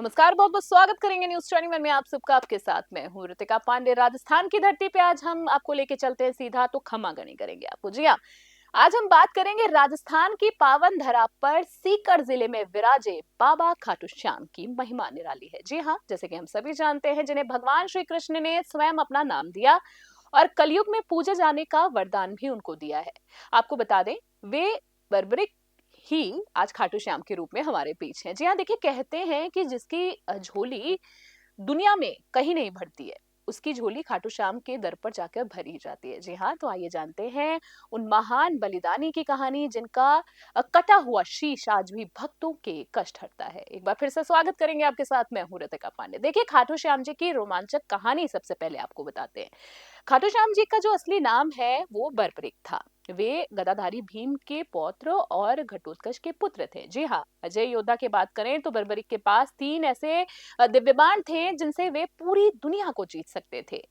नमस्कार, बहुत बहुत स्वागत करेंगे न्यूज 21 में आप सबका। आपके साथ मैं हूँ ऋतिका पांडे। राजस्थान की धरती पे आज हम आपको लेके चलते हैं सीधा, तो खमागणी करेंगे आपको। जी हाँ, आज हम बात करेंगे राजस्थान की पावन धरा पर सीकर जिले में विराजे बाबा खाटू श्याम की महिमा निराली है। जी हाँ, जैसे कि हम सभी जानते हैं, जिन्हें भगवान श्री कृष्ण ने स्वयं अपना नाम दिया और कलयुग में पूजे जाने का वरदान भी उनको दिया है। आपको बता दें, वे बर्बरिक ही आज खाटू श्याम के रूप में हमारे बीच हैं। जी हाँ, देखिए, कहते हैं कि जिसकी झोली दुनिया में कहीं नहीं भरती है, उसकी झोली खाटू श्याम के दर पर जाकर भरी जाती है। जी हाँ, तो आइए जानते हैं उन महान बलिदानी की कहानी, जिनका कटा हुआ शीश आज भी भक्तों के कष्ट हरता है। एक बार फिर से स्वागत करेंगे आपके साथ, मैं हूँ ऋतिका पांडे। देखिए, खाटू श्याम जी की रोमांचक कहानी सबसे पहले आपको बताते हैं। खाटू श्याम जी का जो असली नाम है वो बर्बरिक था। वे गदाधारी भीम के पौत्र और घटोत्कच के पुत्र थे। जी हाँ, अजय योद्धा की बात करें तो बर्बरिक के पास 3 ऐसे दिव्यबाण थे जिनसे वे पूरी दुनिया को जीत सकते थे।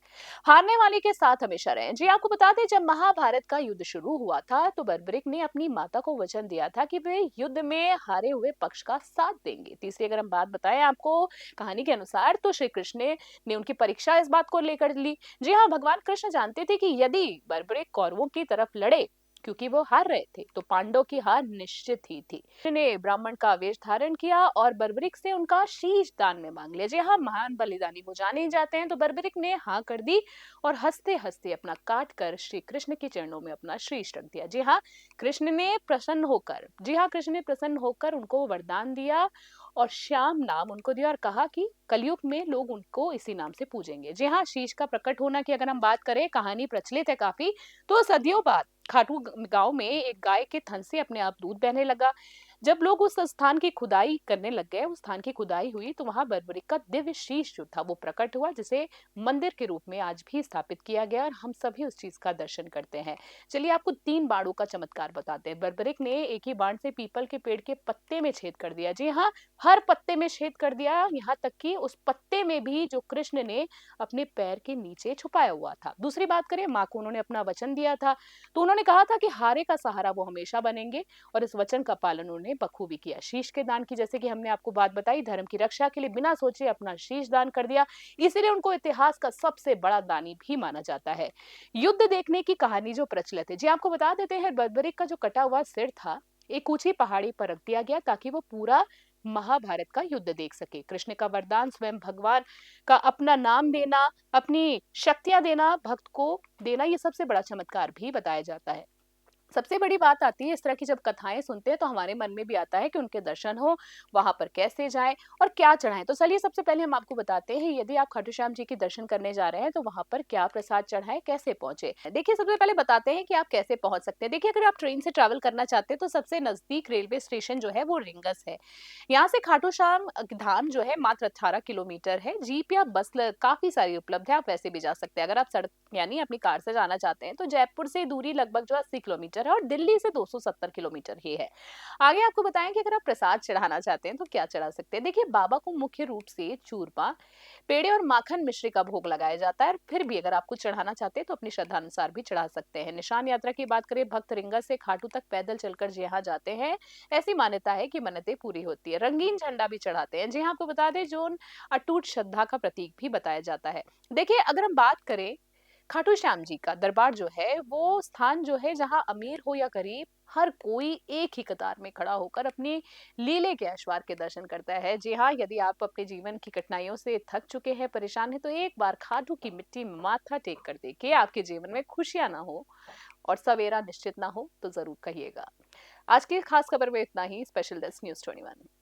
हारने वाले के साथ हमेशा रहे। जी, आपको बता दें, जब महाभारत का युद्ध शुरू हुआ था तो बर्बरिक ने अपनी माता को वचन दिया था कि वे युद्ध में हारे हुए पक्ष का साथ देंगे। तीसरी अगर हम बात बताएं आपको कहानी के अनुसार, तो श्री कृष्ण ने उनकी परीक्षा इस बात को लेकर ली। जी हाँ, भगवान कृष्ण जानते थे कि यदि बर्बरिक कौरवों की तरफ लड़े, क्योंकि वो हार रहे थे, तो पांडवों की हार निश्चित ही थी। ने ब्राह्मण का वेश धारण किया और बर्बरिक से उनका शीश दान में मांग लिया। जी हाँ, महान बलिदानी वो जाने ही जाते हैं। तो बर्बरिक ने हाँ कर दी और हंसते हंसते अपना काट कर श्री कृष्ण के चरणों में अपना शीश रख दिया। जी हाँ, कृष्ण ने प्रसन्न होकर उनको वरदान दिया और श्याम नाम उनको दिया और कहा कि कलयुग में लोग उनको इसी नाम से पूजेंगे। जी हाँ, शीश का प्रकट होना की अगर हम बात करें, कहानी प्रचलित है काफी। तो सदियों बाद खाटू गांव में एक गाय के थन से अपने आप दूध बहने लगा। जब लोग उस स्थान की खुदाई करने लग गए, उस स्थान की खुदाई हुई, तो वहां बर्बरिक का दिव्य शीश जो था वो प्रकट हुआ, जिसे मंदिर के रूप में आज भी स्थापित किया गया और हम सभी उस चीज का दर्शन करते हैं। चलिए, आपको 3 बाणों का चमत्कार बताते हैं। बर्बरिक ने एक ही बाण से पीपल के पेड़ के पत्ते में छेद कर दिया। जी हाँ, हर पत्ते में छेद कर दिया, यहाँ तक कि उस पत्ते में भी जो कृष्ण ने अपने पैर के नीचे छुपाया हुआ था। दूसरी बात करें, माँ को उन्होंने अपना वचन दिया था, तो उन्होंने कहा था कि हारे का सहारा वो हमेशा बनेंगे और इस वचन का पालन उन्होंने बखूबी किया। शीश के दान की, जैसे कि हमने आपको बात बताई, धर्म की रक्षा के लिए बिना सोचे अपना शीश दान कर दिया, इसीलिए उनको इतिहास का सबसे बड़ा दानी भी माना जाता है। युद्ध देखने की कहानी जो प्रचलित है, जी आपको बता देते हैं, बर्बरिक का जो कटा हुआ सिर था एक ऊंची पहाड़ी पर रख दिया गया ताकि वो पूरा महाभारत का युद्ध देख सके। कृष्ण का वरदान, स्वयं भगवान का अपना नाम देना, अपनी शक्तियां देना, भक्त को देना, ये सबसे बड़ा चमत्कार भी बताया जाता है। सबसे बड़ी बात आती है, इस तरह की जब कथाएं सुनते हैं तो हमारे मन में भी आता है कि उनके दर्शन हो, वहां पर कैसे जाएं और क्या चढ़ाएं। तो चलिए, सबसे पहले हम आपको बताते हैं, यदि आप खाटू श्याम जी के दर्शन करने जा रहे हैं तो वहां पर क्या प्रसाद चढ़ाएं, कैसे पहुंचे। देखिए, सबसे पहले बताते हैं कि आप कैसे पहुंच सकते हैं। देखिए, अगर आप ट्रेन से ट्रैवल करना चाहते हैं तो सबसे नजदीक रेलवे स्टेशन जो है वो रिंगस है। यहाँ से खाटू श्याम धाम जो है मात्र 18 किलोमीटर है। जीप या बस काफी सारी उपलब्ध है, आप वैसे भी जा सकते हैं। अगर आप सड़क यानी अपनी कार से जाना चाहते हैं तो जयपुर से दूरी लगभग जो 80 किलोमीटर है और दिल्ली से 270 किलोमीटर ही है। आगे आपको बताएं कि अगर आप प्रसाद चढ़ाना चाहते हैं तो क्या चढ़ा सकते हैं। देखिए, बाबा को मुख्य रूप से चूरमा, पेड़े और माखन मिश्री का भोग लगाया जाता है। फिर भी अगर आप कुछ चढ़ाना चाहते हैं तो अपनी श्रद्धा अनुसार भी चढ़ा सकते हैं। निशान यात्रा की बात करें, भक्त रिंगा से खाटू तक पैदल चलकर यहाँ जाते हैं। ऐसी मान्यता है कि मन्नतें पूरी होती है। रंगीन झंडा भी चढ़ाते हैं। जी हाँ, आपको बता दें, जो अटूट श्रद्धा का प्रतीक भी बताया जाता है। देखिए, अगर हम बात करें, खाटू श्याम जी का दरबार जो है वो स्थान जो है जहां अमीर हो या गरीब, हर कोई एक ही कतार में खड़ा होकर अपनी लीले के ऐश्वर्य के दर्शन करता है। जी हाँ, यदि आप अपने जीवन की कठिनाइयों से थक चुके हैं, परेशान हैं, तो एक बार खाटू की मिट्टी में माथा टेक कर देखिए, आपके जीवन में खुशियां ना हो और सवेरा निश्चित ना हो तो जरूर कहिएगा। आज की खास खबर में इतना ही। Special desk news 21।